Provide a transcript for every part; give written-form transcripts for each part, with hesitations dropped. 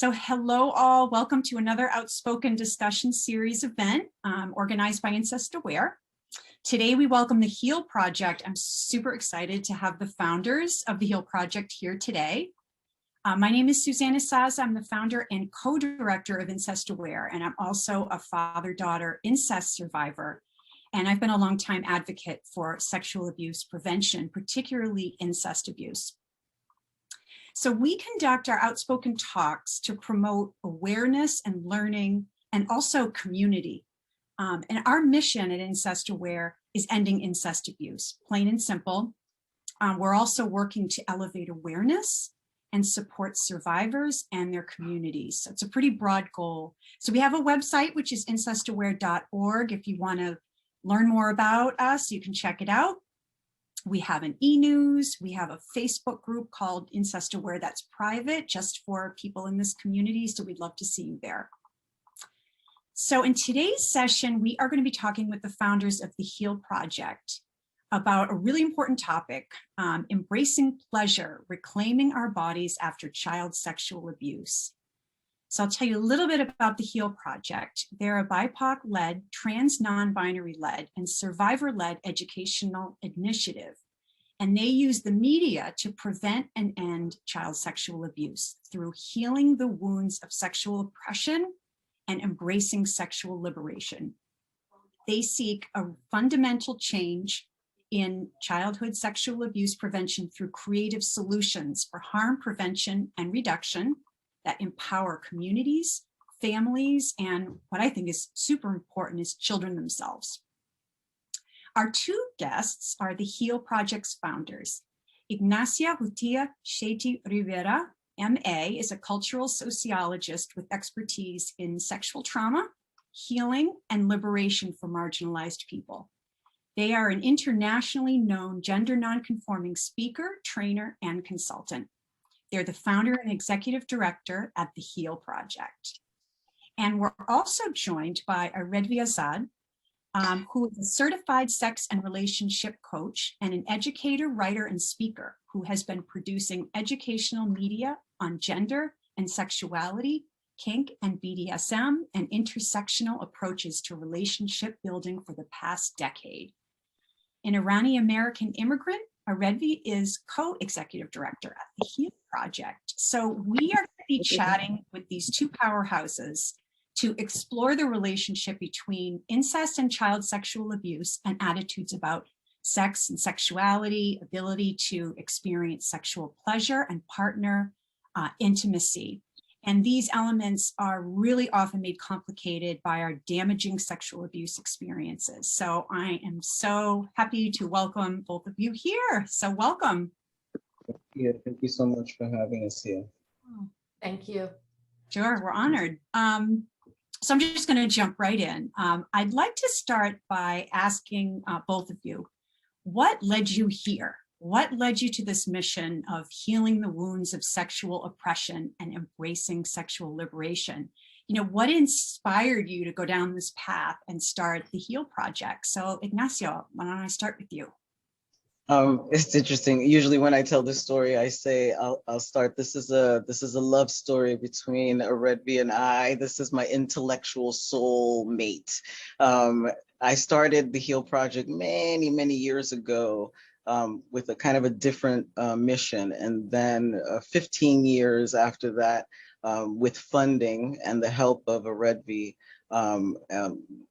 So hello all, welcome to another Outspoken discussion series event organized by Incest AWARE. Today we welcome the HEAL Project. I'm super excited to have the founders of the HEAL Project here today. My name is Suzanne Azad. I'm the founder and co-director of Incest AWARE, and I'm also a father-daughter incest survivor. And I've been a longtime advocate for sexual abuse prevention, particularly incest abuse. So we conduct our Outspoken talks to promote awareness and learning and also community. And our mission at Incest AWARE is ending incest abuse, plain and simple. We're also working to elevate awareness and support survivors and their communities. So it's a pretty broad goal. So we have a website, which is incestaware.org. If you want to learn more about us, you can check it out. We have an e-news, we have a Facebook group called Incest AWARE that's private just for people in this community, so we'd love to see you there. So in today's session, we are going to be talking with the founders of the HEAL Project about a really important topic, embracing pleasure, reclaiming our bodies after child sexual abuse. So I'll tell you a little bit about the HEAL Project. They're a BIPOC-led, trans non-binary-led, and survivor-led educational initiative. And they use the media to prevent and end child sexual abuse through healing the wounds of sexual oppression and embracing sexual liberation. They seek a fundamental change in childhood sexual abuse prevention through creative solutions for harm prevention and reduction that empower communities, families, and what I think is super important is children themselves. Our two guests are the HEAL Project's founders. Ignacio Rivera, MA, is a cultural sociologist with expertise in sexual trauma, healing, and liberation for marginalized people. They are an internationally known gender nonconforming speaker, trainer, and consultant. They're the founder and executive director at the HEAL Project. And we're also joined by Aredvi Azad, who is a certified sex and relationship coach and an educator, writer, and speaker who has been producing educational media on gender and sexuality, kink and BDSM, and intersectional approaches to relationship building for the past decade. An Iranian-American immigrant, Aredvi is co-executive director at the HEAL Project. So we are going to be chatting with these two powerhouses to explore the relationship between incest and child sexual abuse and attitudes about sex and sexuality, ability to experience sexual pleasure and partner intimacy. And these elements are really often made complicated by our damaging sexual abuse experiences. So I am so happy to welcome both of you here. So welcome. Thank you so much for having us here. Thank you. Sure, we're honored. So I'm just going to jump right in. I'd like to start by asking both of you, what led you here? What led you to this mission of healing the wounds of sexual oppression and embracing sexual liberation? You know, what inspired you to go down this path and start the HEAL Project? So Ignacio, why don't I start with you? It's interesting. Usually when I tell this story, I say I'll start. This is a love story between Aredvi and I. This is my intellectual soul mate. I started the HEAL Project many years ago. With a kind of a different mission. And then 15 years after that, with funding and the help of Aredvi,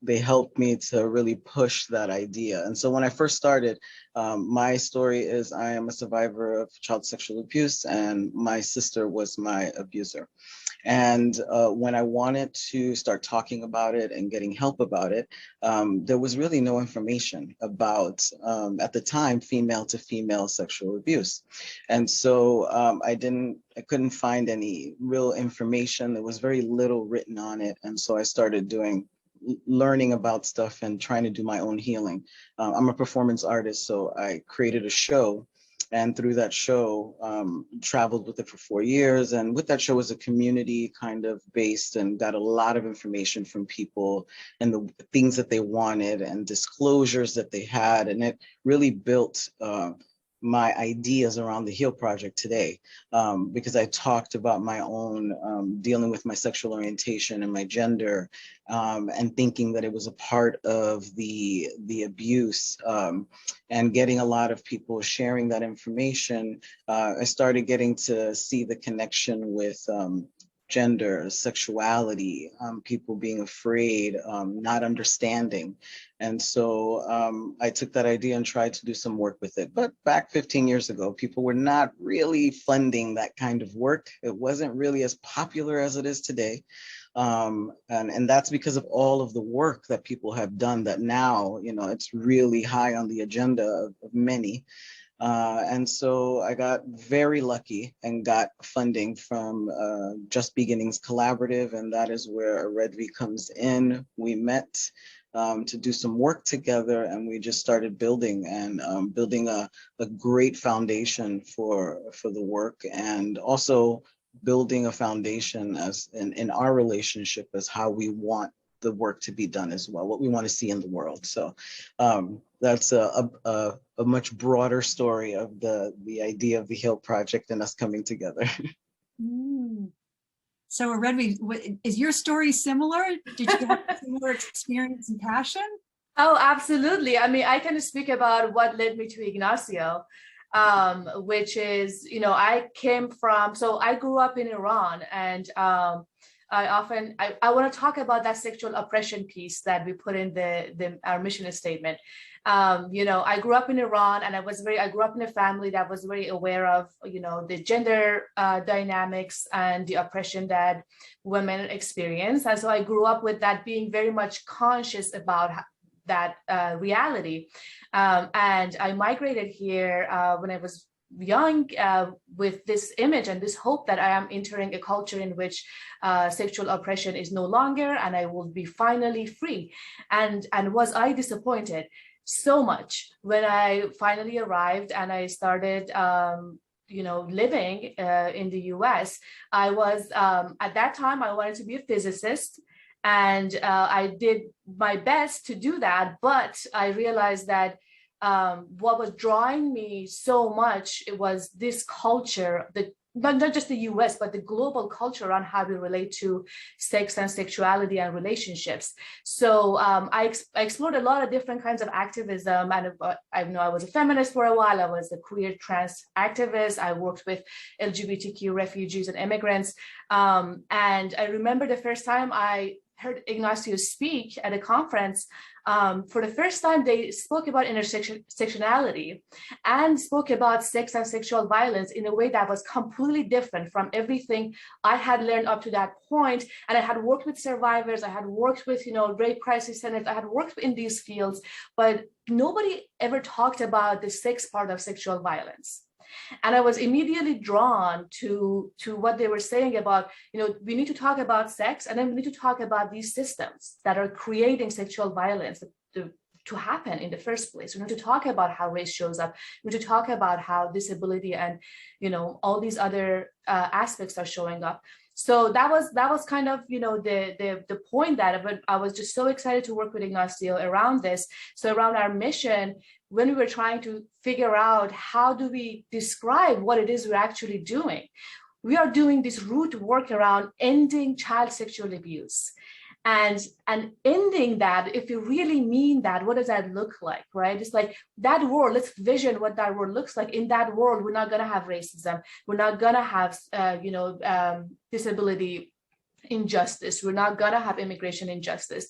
they helped me to really push that idea. And so when I first started, my story is I am a survivor of child sexual abuse and my sister was my abuser. And when I wanted to start talking about it and getting help about it, there was really no information about, at the time, female to female sexual abuse. And so I couldn't find any real information. There was very little written on it. And so I started learning about stuff and trying to do my own healing. I'm a performance artist, so I created a show. And through that show, traveled with it for 4 years. And with that show was a community kind of based and got a lot of information from people and the things that they wanted and disclosures that they had. And it really built my ideas around the Heal Project today, because I talked about my own dealing with my sexual orientation and my gender, and thinking that it was a part of the abuse, and getting a lot of people sharing that information. I started getting to see the connection with gender, sexuality, people being afraid, not understanding. And so I took that idea and tried to do some work with it. But back 15 years ago, people were not really funding that kind of work. It wasn't really as popular as it is today. And that's because of all of the work that people have done, that now, you know, it's really high on the agenda of many. And so I got very lucky and got funding from Just Beginnings Collaborative, and that is where Aredvi comes in. We met to do some work together, and we just started building and building a great foundation for the work, and also building a foundation as in our relationship as how we want the work to be done as well, what we want to see in the world. So that's a much broader story of the idea of the Heal Project and us coming together. So Aredvi, is your story similar? Did you have a similar experience and passion? Oh, absolutely. I mean, I can speak about what led me to Ignacio, which is, you know, I grew up in Iran, and I want to talk about that sexual oppression piece that we put in our mission statement. You know, I grew up in Iran, and I grew up in a family that was very aware of, you know, the gender dynamics and the oppression that women experience. And so I grew up with that, being very much conscious about that reality. And I migrated here when I was young, with this image and this hope that I am entering a culture in which sexual oppression is no longer, and I will be finally free. And was I disappointed so much when I finally arrived and I started you know, living in the US. I was at that time I wanted to be a physicist, and I did my best to do that, but I realized that what was drawing me so much, it was this culture, not just the US, but the global culture around how we relate to sex and sexuality and relationships. So I explored a lot of different kinds of activism, and I know I was a feminist for a while. I was a queer trans activist. I worked with LGBTQ refugees and immigrants. And I remember the first time I heard Ignacio speak at a conference. For the first time, they spoke about intersectionality and spoke about sex and sexual violence in a way that was completely different from everything I had learned up to that point. And I had worked with survivors, I had worked with, you know, rape crisis centers, I had worked in these fields, but nobody ever talked about the sex part of sexual violence. And I was immediately drawn to what they were saying about, you know, we need to talk about sex, and then we need to talk about these systems that are creating sexual violence to happen in the first place. We need to talk about how race shows up. We need to talk about how disability and, you know, all these other aspects are showing up. So that was kind of, you know, the point that I was just so excited to work with Ignacio around this. So around our mission, when we were trying to figure out how do we describe what it is we're actually doing, we are doing this root work around ending child sexual abuse. And ending that, if you really mean that, what does that look like, right? It's like that world, let's vision what that world looks like. In that world, we're not going to have racism. We're not going to have, you know, disability injustice. We're not going to have immigration injustice.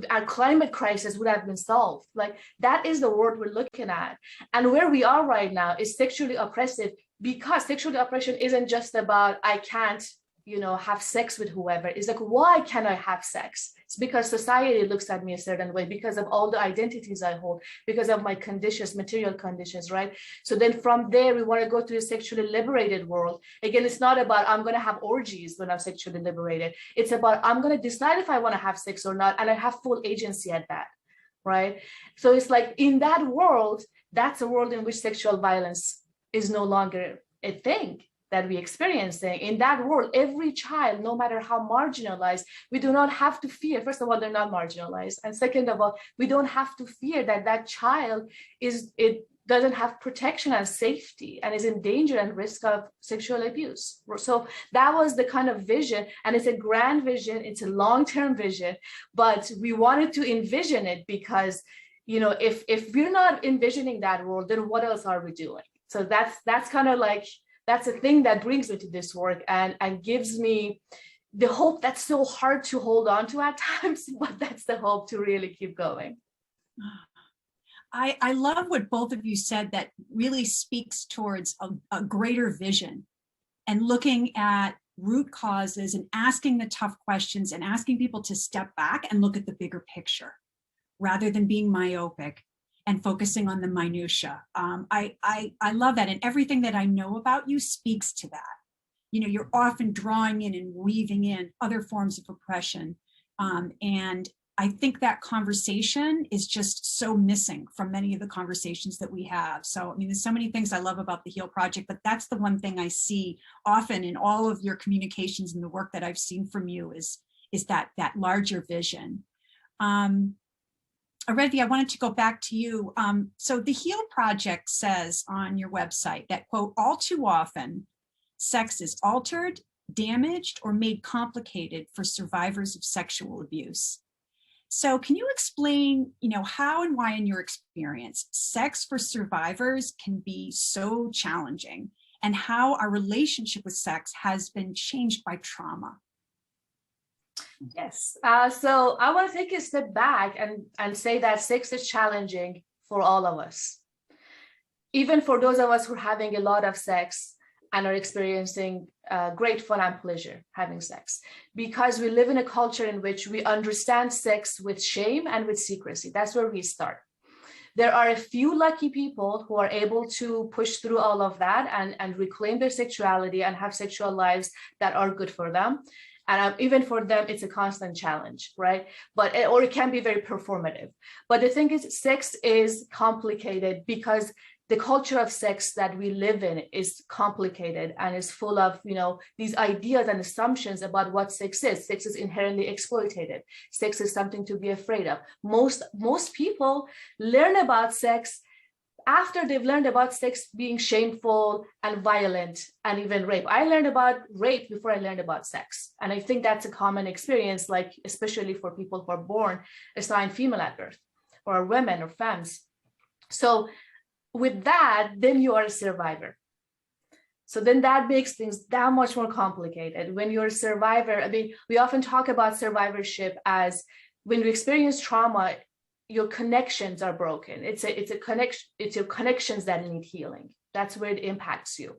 Our climate crisis would have been solved. Like, that is the world we're looking at. And where we are right now is sexually oppressive, because sexual oppression isn't just about, I can't, you know, have sex with whoever. It's like, why can't I have sex? It's because society looks at me a certain way, because of all the identities I hold, because of my conditions, material conditions, right? So then from there, we want to go to a sexually liberated world. Again, it's not about I'm going to have orgies when I'm sexually liberated. It's about I'm going to decide if I want to have sex or not, and I have full agency at that, right? So it's like, in that world, that's a world in which sexual violence is no longer a thing that we experiencing. In that world, every child, no matter how marginalized, we do not have to fear. First of all, they're not marginalized, and second of all, we don't have to fear that that child doesn't have protection and safety and is in danger and risk of sexual abuse. So that was the kind of vision, and it's a grand vision, it's a long-term vision, but we wanted to envision it because, you know, if we're not envisioning that world, then what else are we doing? So that's kind of like, that's a thing that brings me to this work and gives me the hope that's so hard to hold on to at times, but that's the hope to really keep going. I love what both of you said that really speaks towards a greater vision and looking at root causes and asking the tough questions and asking people to step back and look at the bigger picture rather than being myopic and focusing on the minutia. I love that, and everything that I know about you speaks to that. You know, you're often drawing in and weaving in other forms of oppression, and I think that conversation is just so missing from many of the conversations that we have. So, I mean, there's so many things I love about the HEAL Project, but that's the one thing I see often in all of your communications and the work that I've seen from you is that larger vision. Aredvi, I wanted to go back to you. So the HEAL Project says on your website that, quote, all too often, sex is altered, damaged, or made complicated for survivors of sexual abuse. So can you explain, you know, how and why in your experience, sex for survivors can be so challenging and how our relationship with sex has been changed by trauma? Yes, so I want to take a step back and say that sex is challenging for all of us. Even for those of us who are having a lot of sex and are experiencing great fun and pleasure having sex, because we live in a culture in which we understand sex with shame and with secrecy. That's where we start. There are a few lucky people who are able to push through all of that and reclaim their sexuality and have sexual lives that are good for them. And even for them, it's a constant challenge, right? Or it can be very performative. But the thing is, sex is complicated because the culture of sex that we live in is complicated and is full of, you know, these ideas and assumptions about what sex is. Sex is inherently exploitative. Sex is something to be afraid of. Most people learn about sex after they've learned about sex being shameful and violent and even rape. I learned about rape before I learned about sex. And I think that's a common experience, like especially for people who are born assigned female at birth, or women or femmes. So with that, then you are a survivor. So then that makes things that much more complicated. When you're a survivor, I mean, we often talk about survivorship as when you experience trauma, your connections are broken. It's your connections that need healing. That's where it impacts you.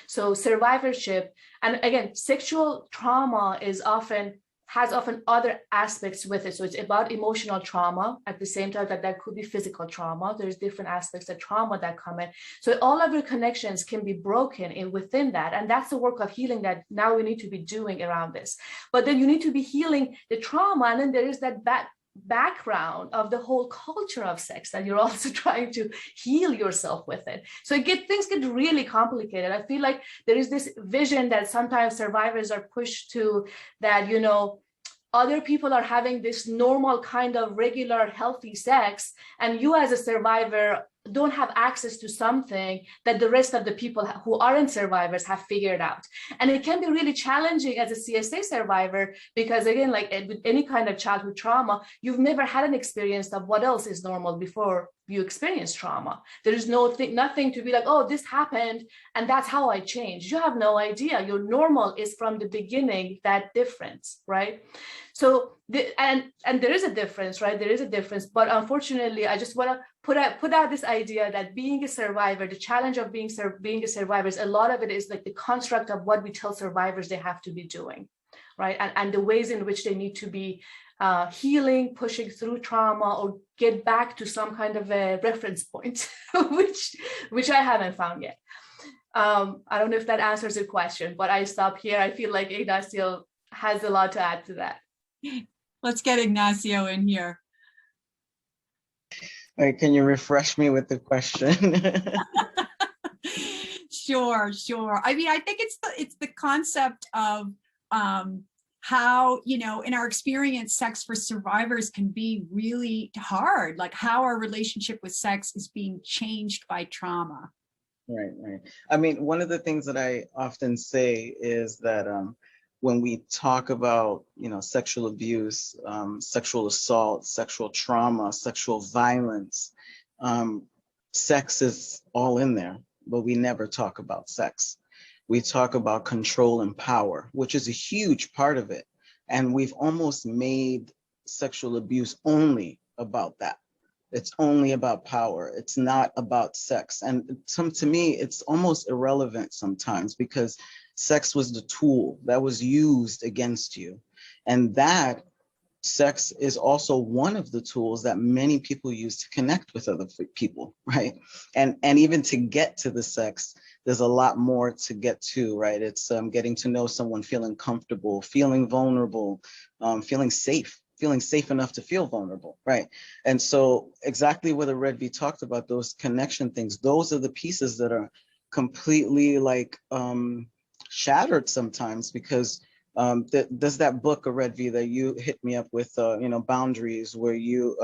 So survivorship, and again, sexual trauma has often other aspects with it. So it's about emotional trauma at the same time that could be physical trauma. There's different aspects of trauma that come in. So all of your connections can be broken within that. And that's the work of healing that now we need to be doing around this. But then you need to be healing the trauma. And then there is that background of the whole culture of sex that you're also trying to heal yourself with it. So things get really complicated. I feel like there is this vision that sometimes survivors are pushed to, that, you know, other people are having this normal kind of regular healthy sex, and you as a survivor don't have access to something that the rest of the people who aren't survivors have figured out. And it can be really challenging as a CSA survivor, because again, like with any kind of childhood trauma, you've never had an experience of what else is normal before you experience trauma. There is nothing to be like, oh, this happened and that's how I changed. You have no idea. Your normal is from the beginning that difference, right? So and there is a difference, right? There is a difference, but unfortunately, I just want to put out this idea that being a survivor, the challenge of being a survivor, is a lot of it is like the construct of what we tell survivors they have to be doing, right? And the ways in which they need to be healing, pushing through trauma, or get back to some kind of a reference point, which I haven't found yet. I don't know if that answers your question, but I stop here. I feel like Ignacio has a lot to add to that. Let's get Ignacio in here. All right, can you refresh me with the question? Sure. I mean, I think it's the concept of how, you know, in our experience, sex for survivors can be really hard, like how our relationship with sex is being changed by trauma. Right, right. I mean, one of the things that I often say is that when we talk about, you know, sexual abuse, sexual assault, sexual trauma, sexual violence, sex is all in there, but we never talk about sex. We talk about control and power, which is a huge part of it. And we've almost made sexual abuse only about that. It's only about power. It's not about sex. And to me, it's almost irrelevant sometimes because sex was the tool that was used against you. And that sex is also one of the tools that many people use to connect with other people, right? And even to get to the sex, there's a lot more to get to, right? It's getting to know someone, feeling comfortable, feeling vulnerable, feeling safe enough to feel vulnerable, right? And so exactly what Aredvi talked about, those connection things, those are the pieces that are completely like shattered sometimes because there's that book, Aredvi, that you hit me up with, you know, boundaries, where you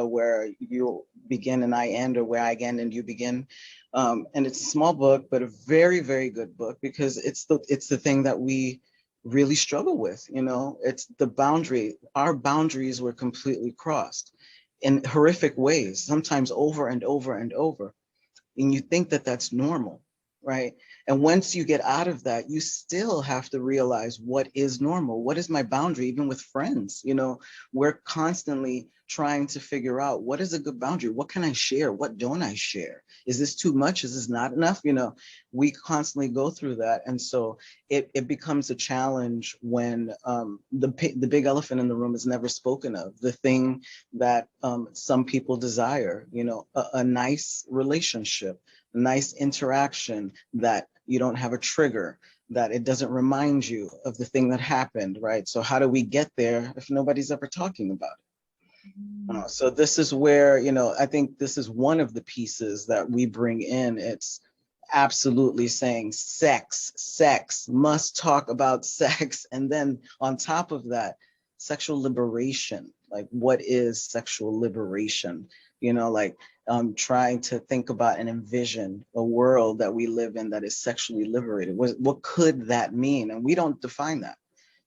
begin and I end, or where I end and you begin. And it's a small book, but a very, very good book because it's the thing that we really struggle with, you know. It's the boundary. Our boundaries were completely crossed in horrific ways, sometimes over and over and over. And you think that that's normal, right? And once you get out of that, you still have to realize what is normal. What is my boundary, even with friends? You know, we're constantly trying to figure out what is a good boundary. What can I share? What don't I share? Is this too much? Is this not enough? You know, we constantly go through that. And so it becomes a challenge when the big elephant in the room is never spoken of. The thing that some people desire, you know, a nice relationship, a nice interaction, that you don't have a trigger, that it doesn't remind you of the thing that happened, right? So how do we get there if nobody's ever talking about it? So this is where, you know, I think this is one of the pieces that we bring in. It's absolutely saying sex, must talk about sex. And then on top of that, sexual liberation. Like, what is sexual liberation? You know, like trying to think about and envision a world that we live in that is sexually liberated. What could that mean? And we don't define that.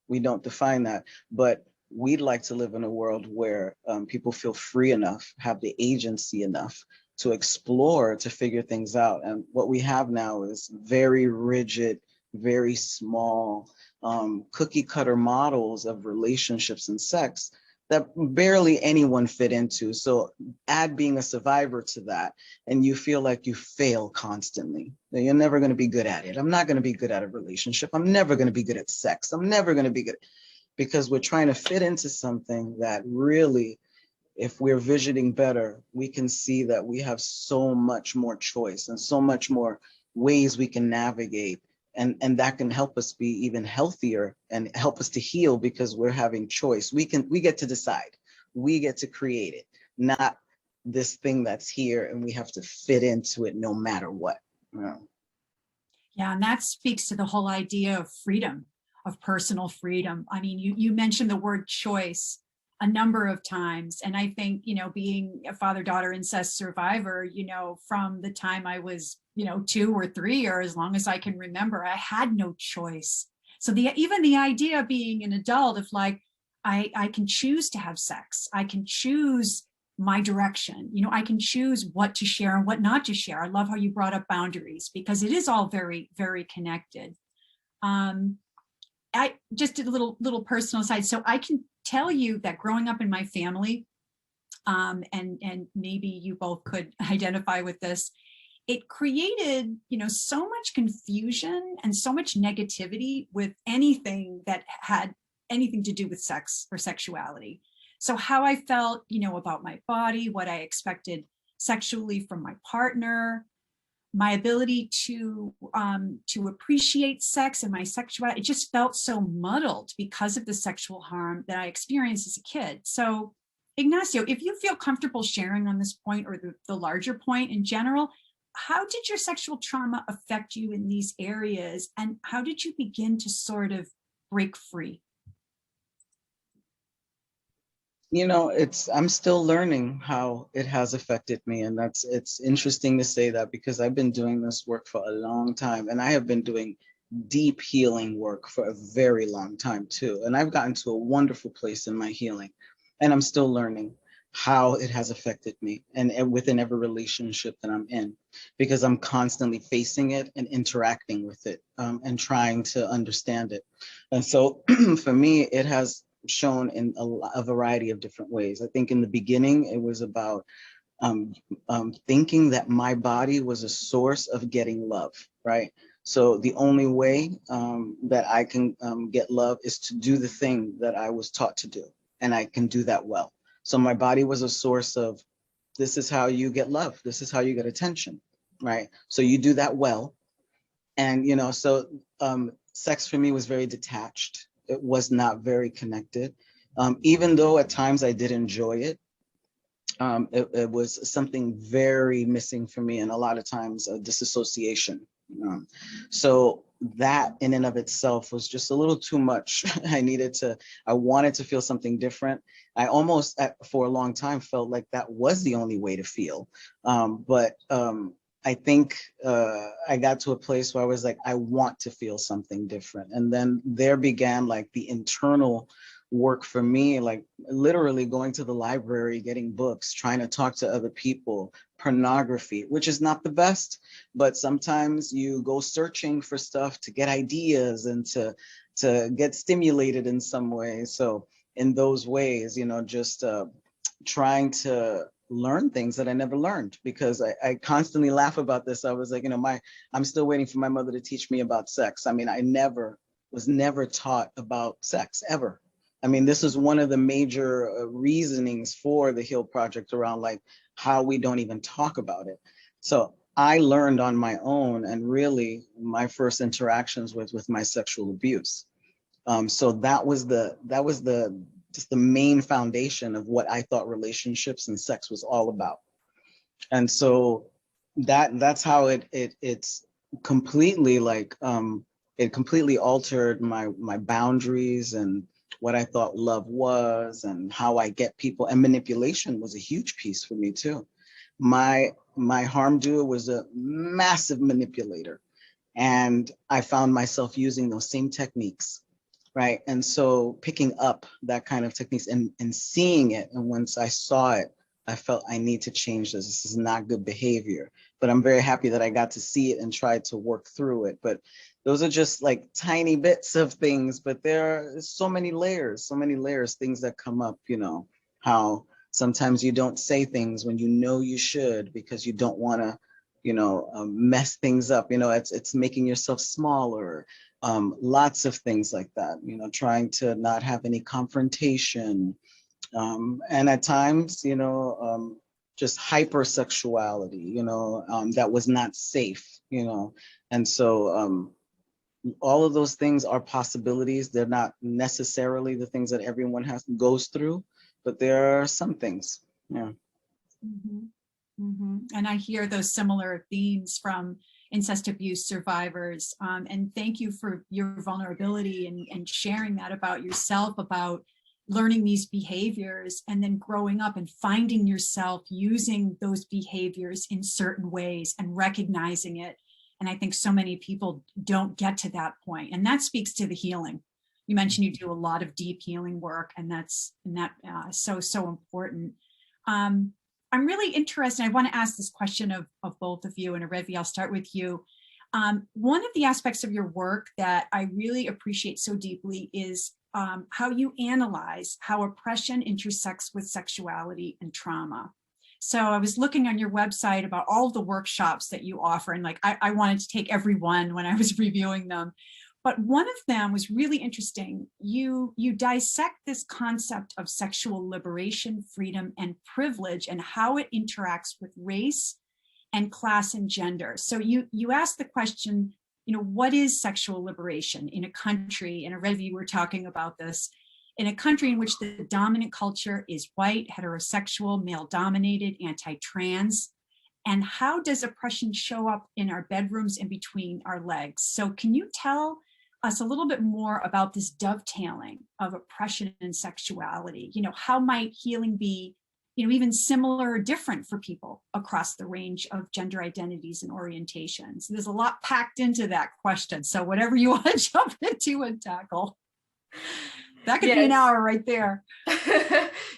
We don't define that, but we'd like to live in a world where people feel free enough, have the agency enough to explore, to figure things out. And what we have now is very rigid, very small, cookie cutter models of relationships and sex that barely anyone fit into. So add being a survivor to that, and you feel like you fail constantly. You're never going to be good at it. I'm not going to be good at a relationship. I'm never going to be good at sex. I'm never going to be good, because we're trying to fit into something that really, if we're visioning better, we can see that we have so much more choice and so much more ways we can navigate. And that can help us be even healthier and help us to heal, because we're having choice. We get to decide. We get to create it, not this thing that's here and we have to fit into it no matter what. Yeah. Yeah, and that speaks to the whole idea of freedom, of personal freedom. I mean, you mentioned the word choice a number of times. And I think, you know, being a father-daughter incest survivor, you know, from the time I was, you know, 2 or 3, or as long as I can remember, I had no choice. So even the idea of being an adult, of like, I can choose to have sex. I can choose my direction. You know, I can choose what to share and what not to share. I love how you brought up boundaries, because it is all very, very connected. I just did a little personal side. So I can tell you that growing up in my family, and maybe you both could identify with this, it created, you know, so much confusion and so much negativity with anything that had anything to do with sex or sexuality. So how I felt, you know, about my body, what I expected sexually from my partner, my ability to appreciate sex and my sexuality, it just felt so muddled because of the sexual harm that I experienced as a kid. So Ignacio, if you feel comfortable sharing on this point, or the larger point in general, how did your sexual trauma affect you in these areas? And how did you begin to sort of break free? I'm still learning how it has affected me. And it's interesting to say that because I've been doing this work for a long time, and I have been doing deep healing work for a very long time too. And I've gotten to a wonderful place in my healing, and I'm still learning how it has affected me and within every relationship that I'm in, because I'm constantly facing it and interacting with it, and trying to understand it. And so for me, it has shown in a variety of different ways. I think in the beginning, it was about um, thinking that my body was a source of getting love, right? So the only way that I can get love is to do the thing that I was taught to do, and I can do that well. So my body was a source of, this is how you get love, this is how you get attention, right? So you do that well. And, so sex for me was very detached. It was not very connected. Even though at times I did enjoy it, it was something very missing for me, and a lot of times a disassociation. So that in and of itself was just a little too much. I wanted to feel something different. I almost, for a long time, felt like that was the only way to feel. But I think I got to a place where I was like, I want to feel something different. And then there began like the internal work for me, like literally going to the library, getting books, trying to talk to other people, pornography, which is not the best, but sometimes you go searching for stuff to get ideas and to get stimulated in some way. So in those ways, just trying to learn things that I never learned, because I constantly laugh about this. I was like, I'm still waiting for my mother to teach me about sex. I mean, I was never taught about sex ever. I mean, this is one of the major reasonings for the Heal Project, around like how we don't even talk about it. So I learned on my own, and really my first interactions with my sexual abuse. So that was just the main foundation of what I thought relationships and sex was all about. And so that's how it's completely like it completely altered my boundaries and what I thought love was and how I get people. And manipulation was a huge piece for me too. My harm doer was a massive manipulator, and I found myself using those same techniques, right? And so picking up that kind of techniques and seeing it, and once I saw it, I felt I need to change this. This is not good behavior. But I'm very happy that I got to see it and try to work through it. But those are just like tiny bits of things, but there are so many layers, things that come up, how sometimes you don't say things when you know you should, because you don't want to, mess things up. It's making yourself smaller. Lots of things like that, trying to not have any confrontation. And at times, just hypersexuality, that was not safe, and so all of those things are possibilities. They're not necessarily the things that everyone goes through, but there are some things. Yeah. Mm-hmm. Mm-hmm. And I hear those similar themes from incest abuse survivors. And thank you for your vulnerability and sharing that about yourself, about learning these behaviors and then growing up and finding yourself using those behaviors in certain ways and recognizing it. And I think so many people don't get to that point. And that speaks to the healing. You mentioned you do a lot of deep healing work, and that's so important. I'm really interested. I want to ask this question of both of you, and Aredvi, I'll start with you. One of the aspects of your work that I really appreciate so deeply is how you analyze how oppression intersects with sexuality and trauma. So I was looking on your website about all the workshops that you offer, and like I wanted to take every one when I was reviewing them. But one of them was really interesting. You dissect this concept of sexual liberation, freedom, and privilege, and how it interacts with race and class and gender. So you ask the question, what is sexual liberation in a country, and Aredvi, we're talking about this, in a country in which the dominant culture is white, heterosexual, male-dominated, anti-trans, and how does oppression show up in our bedrooms and between our legs? So can you tell us a little bit more about this dovetailing of oppression and sexuality. You know, how might healing be, you know, even similar or different for people across the range of gender identities and orientations? There's a lot packed into that question. So whatever you want to jump into and tackle. That could be an hour right there.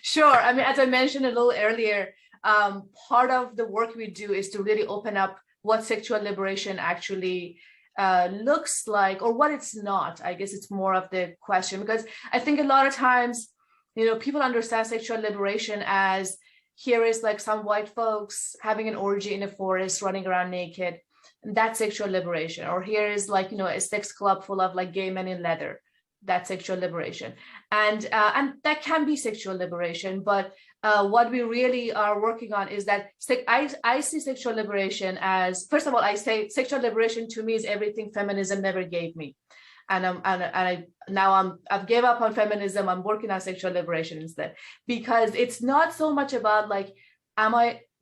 Sure. I mean, as I mentioned a little earlier, part of the work we do is to really open up what sexual liberation actually looks like, or what it's not. I guess it's more of the question, because I think a lot of times, you know, people understand sexual liberation as, here is like some white folks having an orgy in a forest, running around naked, and that's sexual liberation. Or here is like, you know, a sex club full of like gay men in leather. That's sexual liberation. And that can be sexual liberation. But what we really are working on is that I see sexual liberation as, first of all, I say sexual liberation to me is everything feminism never gave me. And I've gave up on feminism. I'm working on sexual liberation instead, because it's not so much about like,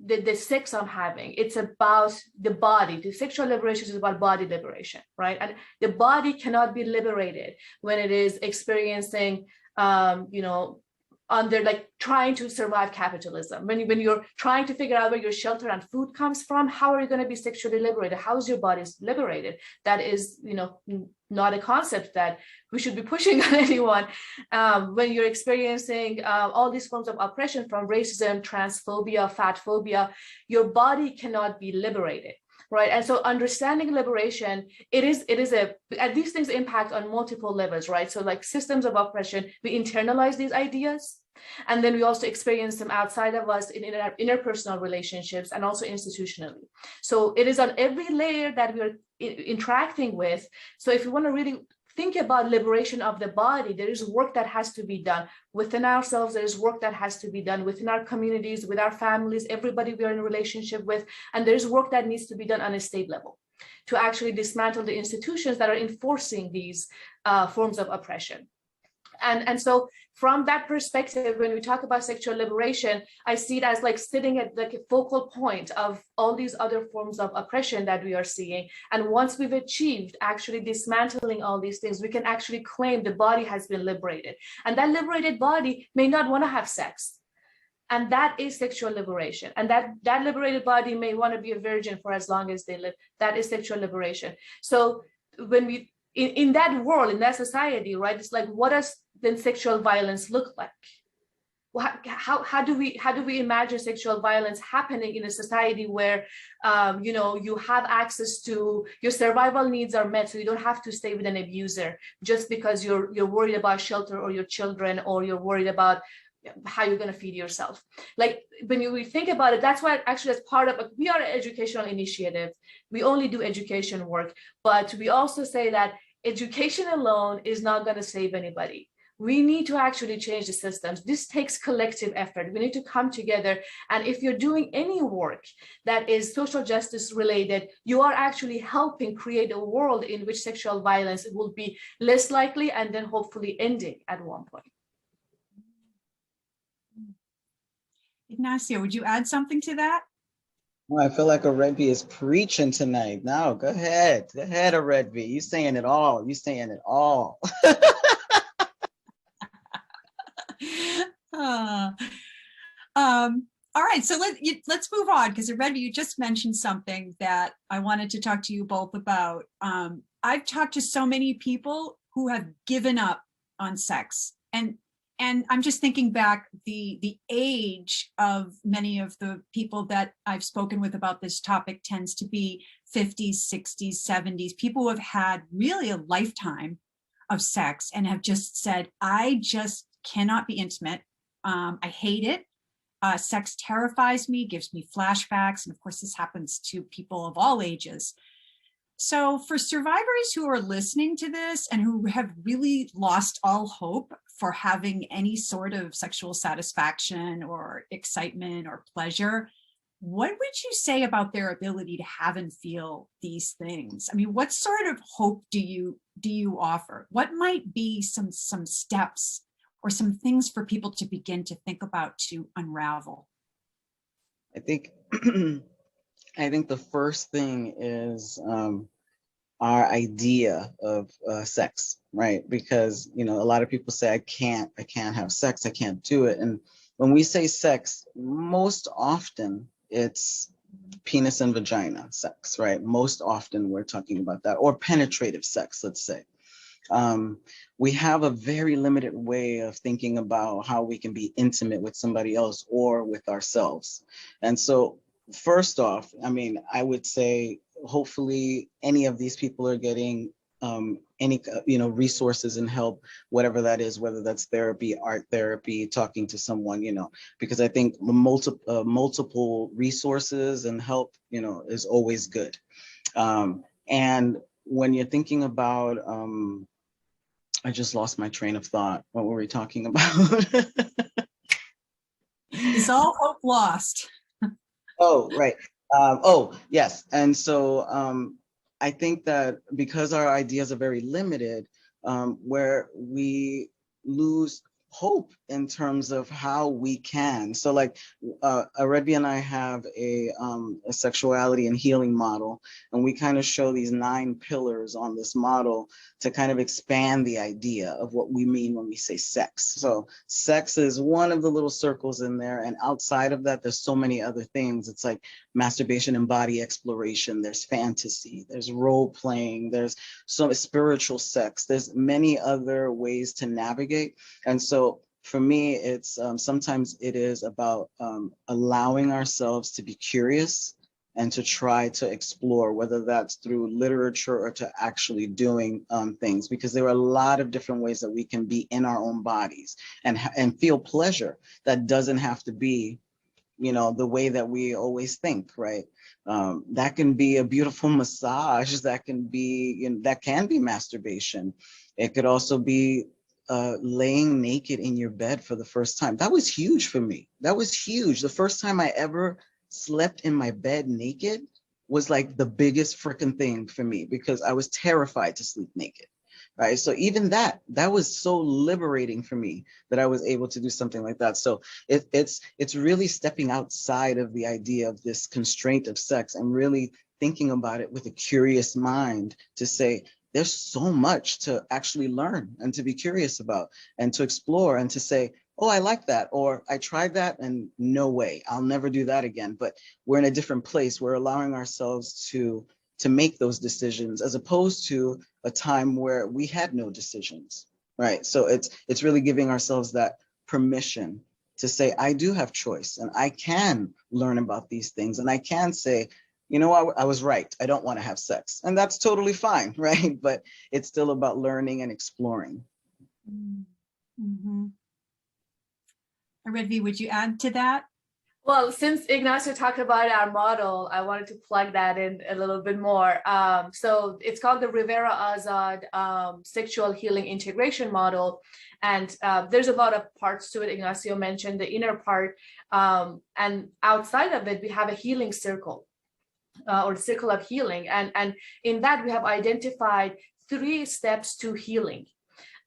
the sex I'm having. It's about the body. The sexual liberation is about body liberation, right? And the body cannot be liberated when it is experiencing, you know, under like trying to survive capitalism. When you're trying to figure out where your shelter and food comes from, how are you going to be sexually liberated? How is your body liberated? That is, you know, not a concept that we should be pushing on anyone. When you're experiencing all these forms of oppression, from racism, transphobia, fat phobia, your body cannot be liberated. Right. And so understanding liberation, these things impact on multiple levels, right? So like systems of oppression, we internalize these ideas, and then we also experience them outside of us in interpersonal relationships and also institutionally. So it is on every layer that we're interacting with. So if you want to really think about liberation of the body, there is work that has to be done within ourselves. There is work that has to be done within our communities, with our families, everybody we are in a relationship with. And there's work that needs to be done on a state level to actually dismantle the institutions that are enforcing these forms of oppression. And so from that perspective, when we talk about sexual liberation, I see it as like sitting at like a focal point of all these other forms of oppression that we are seeing. And once we've achieved actually dismantling all these things, we can actually claim the body has been liberated. And that liberated body may not want to have sex. And that is sexual liberation. And that liberated body may want to be a virgin for as long as they live. That is sexual liberation. So when we, in that world, in that society, right, it's like, what does then sexual violence look like? How do we imagine sexual violence happening in a society where you know, you have access to, your survival needs are met, so you don't have to stay with an abuser just because you're worried about shelter or your children, or you're worried about how you're going to feed yourself. Like when we think about it, that's why actually as part of, we are an educational initiative. We only do education work, but we also say that education alone is not going to save anybody. We need to actually change the systems. This takes collective effort. We need to come together. And if you're doing any work that is social justice related, you are actually helping create a world in which sexual violence will be less likely, and then hopefully ending at one point. Ignacio, would you add something to that? Well, I feel like Aredvi is preaching tonight. Now, go ahead, Aredvi. You saying it all. You saying it all. All right, so let's move on, because Aredvi, you just mentioned something that I wanted to talk to you both about. I've talked to so many people who have given up on sex, and I'm just thinking back, the age of many of the people that I've spoken with about this topic tends to be 50s, 60s, 70s, people who have had really a lifetime of sex and have just said, I just cannot be intimate. I hate it. Sex terrifies me, gives me flashbacks. And of course, this happens to people of all ages. So for survivors who are listening to this and who have really lost all hope for having any sort of sexual satisfaction or excitement or pleasure, what would you say about their ability to have and feel these things? I mean, what sort of hope do you offer? What might be some steps or some things for people to begin to think about to unravel? I think the first thing is our idea of sex, right? Because, you know, a lot of people say, I can't have sex, I can't do it. And when we say sex, most often it's penis and vagina sex, right? Most often we're talking about that, or penetrative sex, let's say. We have a very limited way of thinking about how we can be intimate with somebody else or with ourselves. And so first off, I mean, I would say hopefully any of these people are getting any, you know, resources and help, whatever that is, whether that's therapy, art therapy, talking to someone, you know, because I think multiple resources and help, you know, is always good. And when you're thinking about, I just lost my train of thought. What were we talking about? Is all hope lost? Oh, right. Oh, yes. And so I think that because our ideas are very limited, where we lose hope in terms of how we can. So like Aredvi and I have a sexuality and healing model, and we kind of show these 9 pillars on this model to kind of expand the idea of what we mean when we say sex. So sex is one of the little circles in there, and outside of that, there's so many other things. It's like masturbation and body exploration, there's fantasy, there's role playing, there's some spiritual sex, there's many other ways to navigate. And so for me, it's sometimes it is about allowing ourselves to be curious and to try to explore, whether that's through literature or to actually doing things, because there are a lot of different ways that we can be in our own bodies and feel pleasure that doesn't have to be, you know, the way that we always think, right? That can be a beautiful massage, that can be, you know, that can be masturbation. It could also be laying naked in your bed for the first time. That was huge for me. That was huge. The first time I ever slept in my bed naked was like the biggest freaking thing for me, because I was terrified to sleep naked. Right. So even that was so liberating for me that I was able to do something like that. So it's really stepping outside of the idea of this constraint of sex and really thinking about it with a curious mind to say, there's so much to actually learn and to be curious about and to explore and to say, oh, I like that, or I tried that and no way, I'll never do that again. But we're in a different place. We're allowing ourselves to make those decisions, as opposed to a time where we had no decisions, right? So it's really giving ourselves that permission to say, I do have choice and I can learn about these things, and I can say, you know, I was right, I don't want to have sex, and that's totally fine, right? But it's still about learning and exploring. Mm-hmm. Aredvi, would you add to that? Well, since Ignacio talked about our model, I wanted to plug that in a little bit more. So it's called the Rivera Azad Sexual Healing Integration Model. And there's a lot of parts to it. Ignacio mentioned the inner part. And outside of it, we have a healing circle. Or circle of healing. And in that, we have identified 3 steps to healing.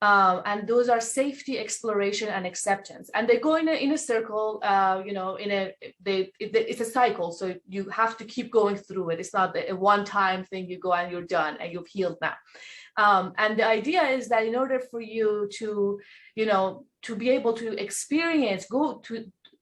And those are safety, exploration, and acceptance. And they go in a circle, you know, it's a cycle. So you have to keep going through it. It's not a one-time thing, you go and you're done and you've healed now. And the idea is that in order for you to, you know, to be able to experience,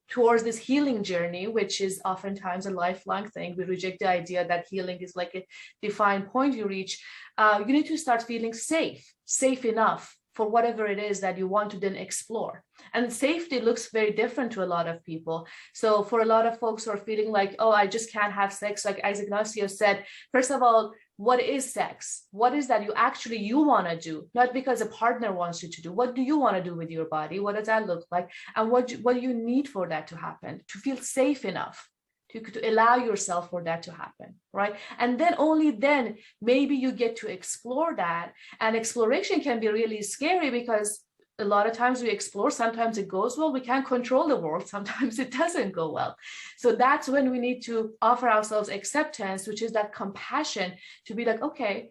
towards this healing journey, which is oftentimes a lifelong thing. We reject the idea that healing is like a defined point you reach. You need to start feeling safe enough for whatever it is that you want to then explore. And safety looks very different to a lot of people. So for a lot of folks who are feeling like, oh, I just can't have sex, like as Ignacio said, first of all, what is sex? What is that you want to do? Not because a partner wants you to do. What do you want to do with your body? What does that look like? And what do you need for that to happen? To feel safe enough to allow yourself for that to happen, right? And then only then maybe you get to explore that. And exploration can be really scary because a lot of times we explore, sometimes it goes well, we can't control the world, sometimes it doesn't go well. So that's when we need to offer ourselves acceptance, which is that compassion to be like, okay,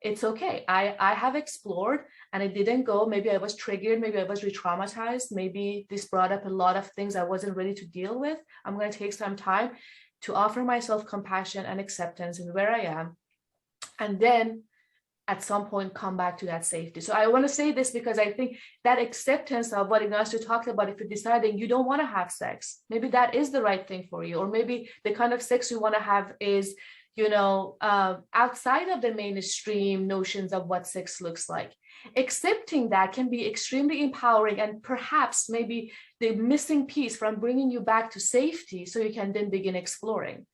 it's okay. I have explored and it didn't go. Maybe I was triggered. Maybe I was re-traumatized. Maybe this brought up a lot of things I wasn't ready to deal with. I'm going to take some time to offer myself compassion and acceptance in where I am. And then at some point come back to that safety. So I want to say this because I think that acceptance of what Ignacio talked about, if you're deciding you don't want to have sex, maybe that is the right thing for you, or maybe the kind of sex you want to have is, outside of the mainstream notions of what sex looks like. Accepting that can be extremely empowering, and perhaps maybe the missing piece from bringing you back to safety so you can then begin exploring.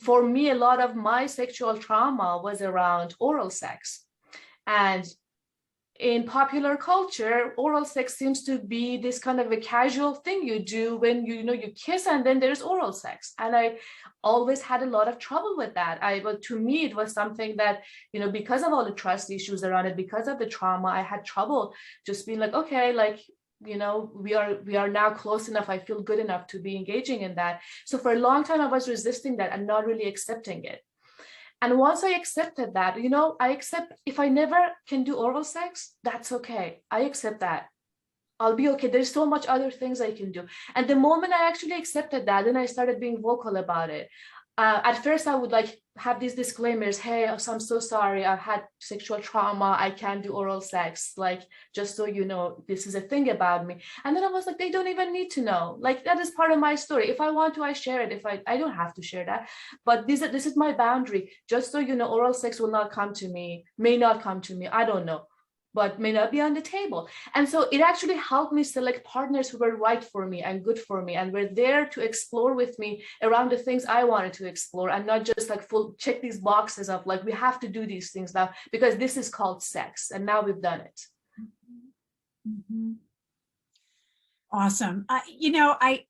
For me, a lot of my sexual trauma was around oral sex. And in popular culture, oral sex seems to be this kind of a casual thing you do when you kiss, and then there's oral sex. And I always had a lot of trouble with that. But to me, it was something that, because of all the trust issues around it, because of the trauma, I had trouble just being like, okay, like, we are now close enough. I feel good enough to be engaging in that. So for a long time, I was resisting that and not really accepting it. And once I accepted that, I accept if I never can do oral sex, that's okay. I accept that. I'll be okay. There's so much other things I can do. And the moment I actually accepted that, then I started being vocal about it. At first, I would have these disclaimers. Hey, I'm so sorry. I've had sexual trauma. I can't do oral sex. Just so you know, this is a thing about me. And then I was like, they don't even need to know. That is part of my story. If I want to, I share it. If I don't have to share that. But this is my boundary. Just so you know, oral sex will not come to me, may not come to me. I don't know, but may not be on the table. And so it actually helped me select partners who were right for me and good for me and were there to explore with me around the things I wanted to explore, and not just full check these boxes of we have to do these things now because this is called sex and now we've done it. Mm-hmm. Awesome.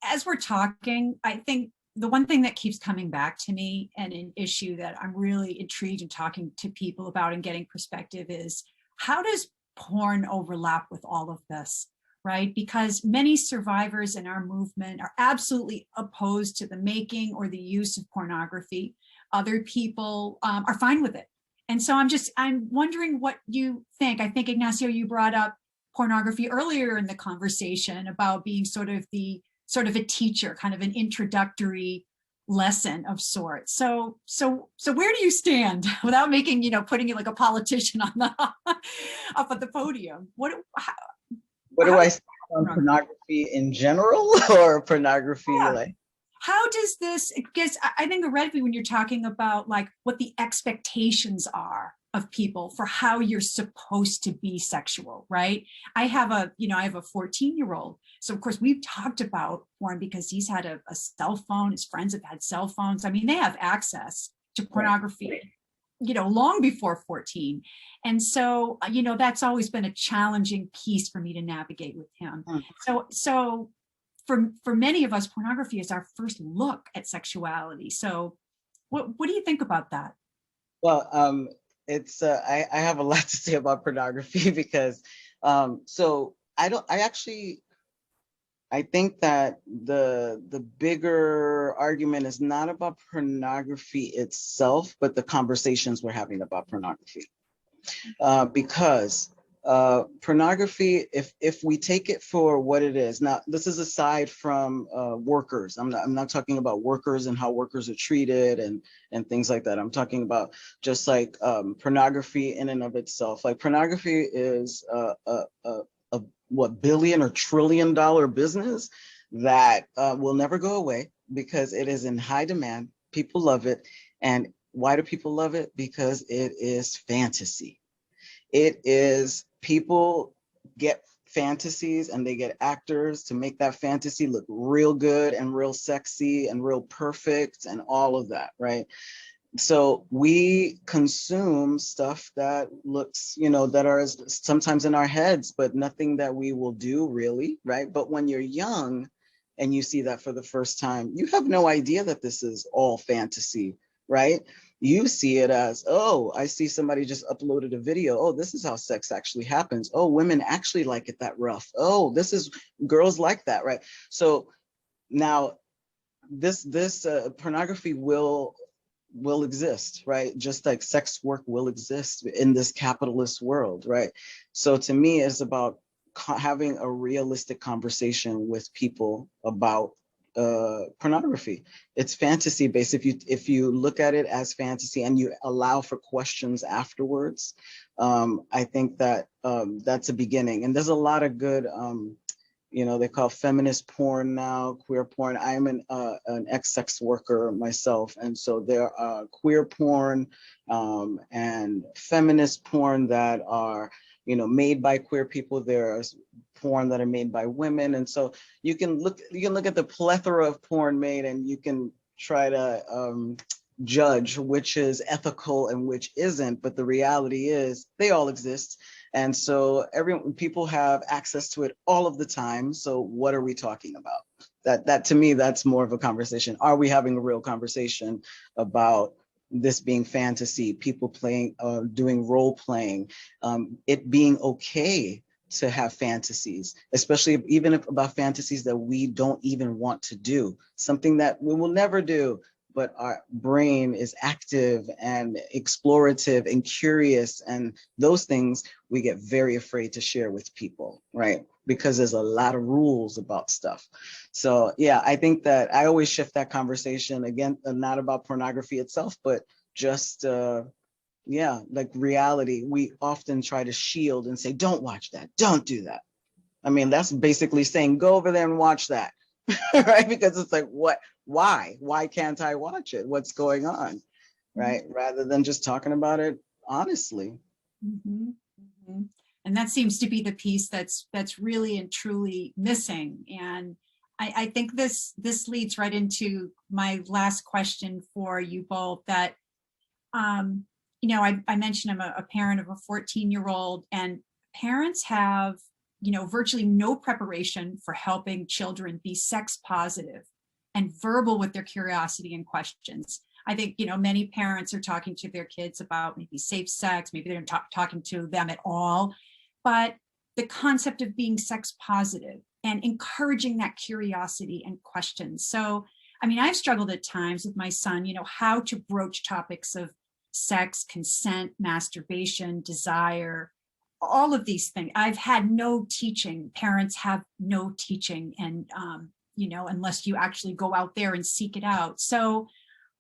As we're talking, I think the one thing that keeps coming back to me, and an issue that I'm really intrigued in talking to people about and getting perspective, is how does porn overlap with all of this, right? Because many survivors in our movement are absolutely opposed to the making or the use of pornography. Other people are fine with it. And so I'm wondering what you think. I think, Ignacio, you brought up pornography earlier in the conversation about being sort of a teacher, kind of an introductory lesson of sorts. So where do you stand without making, putting you like a politician on the up at the podium? What do I say on pornography in general, or pornography How does this, because I think Aredvi, when you're talking about what the expectations are of people for how you're supposed to be sexual, right? I have a 14-year-old. So of course we've talked about porn because he's had a cell phone. His friends have had cell phones. I mean, they have access to pornography, long before 14. And so, that's always been a challenging piece for me to navigate with him. So for many of us, pornography is our first look at sexuality. So what do you think about that? Well, I have a lot to say about pornography because I think that the bigger argument is not about pornography itself, but the conversations we're having about pornography. Because pornography, if we take it for what it is, now this is aside from workers. I'm not talking about workers and how workers are treated and things like that. I'm talking about just pornography in and of itself. Pornography is what billion or trillion dollar business that will never go away because it is in high demand. People love it. And why do people love it? Because it is fantasy. It is, people get fantasies and they get actors to make that fantasy look real good and real sexy and real perfect and all of that, right? So we consume stuff that looks, that are sometimes in our heads, but nothing that we will do really, right? But when you're young and you see that for the first time, you have no idea that this is all fantasy, right? You see it as, oh, I see somebody just uploaded a video. Oh, this is how sex actually happens. Oh, women actually like it that rough. Oh, this is, girls like that, right? So now this pornography will exist, right? Just like sex work will exist in this capitalist world, right? So to me, it's about having a realistic conversation with people about pornography. It's fantasy based. If you look at it as fantasy and you allow for questions afterwards, I think that that's a beginning. And there's a lot of good, they call feminist porn now, queer porn. I'm an ex-sex worker myself, and so there are queer porn and feminist porn that are made by queer people. There's porn that are made by women, and so you can look at the plethora of porn made, and you can try to judge which is ethical and which isn't. But the reality is they all exist, and so people have access to it all of the time. So what are we talking about? That to me, that's more of a conversation. Are we having a real conversation about this being fantasy, people playing, doing role playing, it being okay to have fantasies, especially even about fantasies that we don't even want to do, something that we will never do, but our brain is active and explorative and curious, and those things we get very afraid to share with people, right? Because there's a lot of rules about stuff. So yeah, I think that I always shift that conversation, again, not about pornography itself, but just like reality. We often try to shield and say, don't watch that, don't do that. I mean, that's basically saying, go over there and watch that, right? Because it's like, why can't I watch it? What's going on, right? Rather than just talking about it honestly. Mm-hmm. Mm-hmm. And that seems to be the piece that's really and truly missing. And I think this leads right into my last question for you both, that I mentioned I'm a parent of a 14-year-old, and parents have, virtually no preparation for helping children be sex positive and verbal with their curiosity and questions. I think, many parents are talking to their kids about maybe safe sex, maybe they're not talking to them at all, but the concept of being sex positive and encouraging that curiosity and questions. So, I mean, I've struggled at times with my son, how to broach topics of sex, consent, masturbation, desire, all of these things. I've had no teaching. Parents have no teaching, and unless you actually go out there and seek it out. So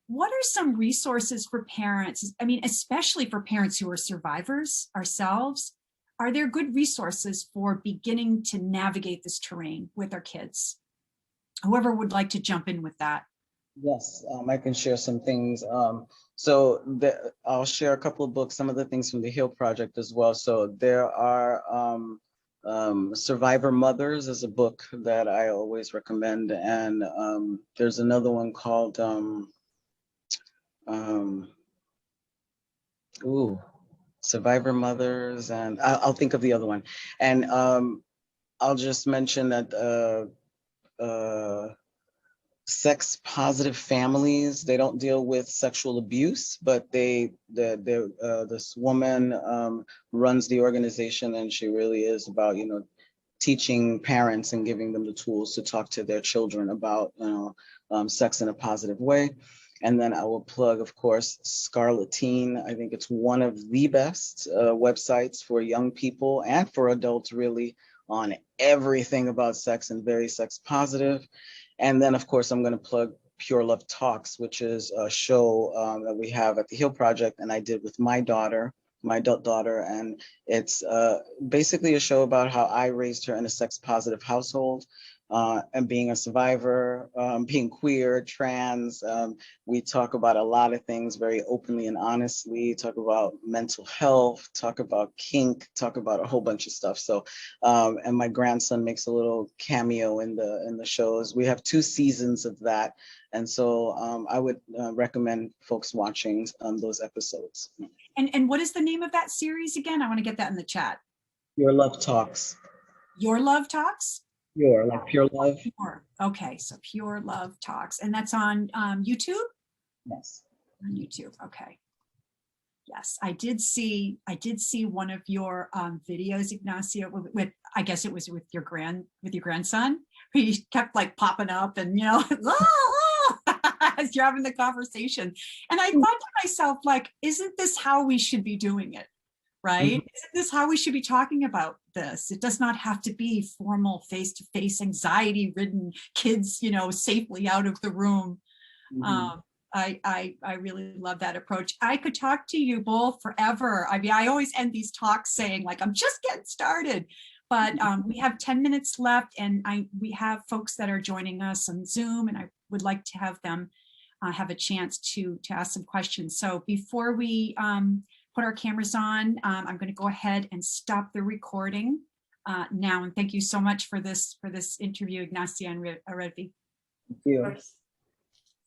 what are some resources for parents? I mean, especially for parents who are survivors ourselves, are there good resources for beginning to navigate this terrain with our kids? Whoever would like to jump in with that. Yes, I can share some things. I'll share a couple of books, some of the things from the Heal Project as well. So there are Survivor Mothers is a book that I always recommend. And there's another one called, Survivor Mothers, and I'll think of the other one. And I'll just mention that sex positive families, they don't deal with sexual abuse, but this woman runs the organization, and she really is about teaching parents and giving them the tools to talk to their children about sex in a positive way. And then I will plug, of course, Scarlet Teen. I think it's one of the best websites for young people and for adults, really, on everything about sex and very sex positive. And then, of course, I'm going to plug Pure Love Talks, which is a show that we have at the Heal Project, and I did with my daughter, my adult daughter. And it's basically a show about how I raised her in a sex positive household. And being a survivor, being queer, trans. We talk about a lot of things very openly and honestly, talk about mental health, talk about kink, talk about a whole bunch of stuff. So, and my grandson makes a little cameo in the shows. We have 2 seasons of that. And so I would recommend folks watching those episodes. And what is the name of that series again? I want to get that in the chat. Your Love Talks. Your Love Talks? Pure, like pure love. Pure. Okay, so Pure Love Talks, and that's on YouTube. Yes. On YouTube. Okay. Yes, I did see one of your videos, Ignacio, with I guess it was with your grandson. He kept like popping up, and as you're having the conversation. And I thought to myself, like, isn't this how we should be doing it? right? Isn't this how we should be talking about this? It does not have to be formal face-to-face anxiety-ridden kids, you know, safely out of the room. I really love that approach. I could talk to you both forever. I mean, I always end these talks saying like, I'm just getting started, but we have 10 minutes left, and we have folks that are joining us on Zoom, and I would like to have them have a chance to ask some questions. So before we put our cameras on, I'm going to go ahead and stop the recording now. And thank you so much for this interview, Ignacio and Aredvi. Thank you.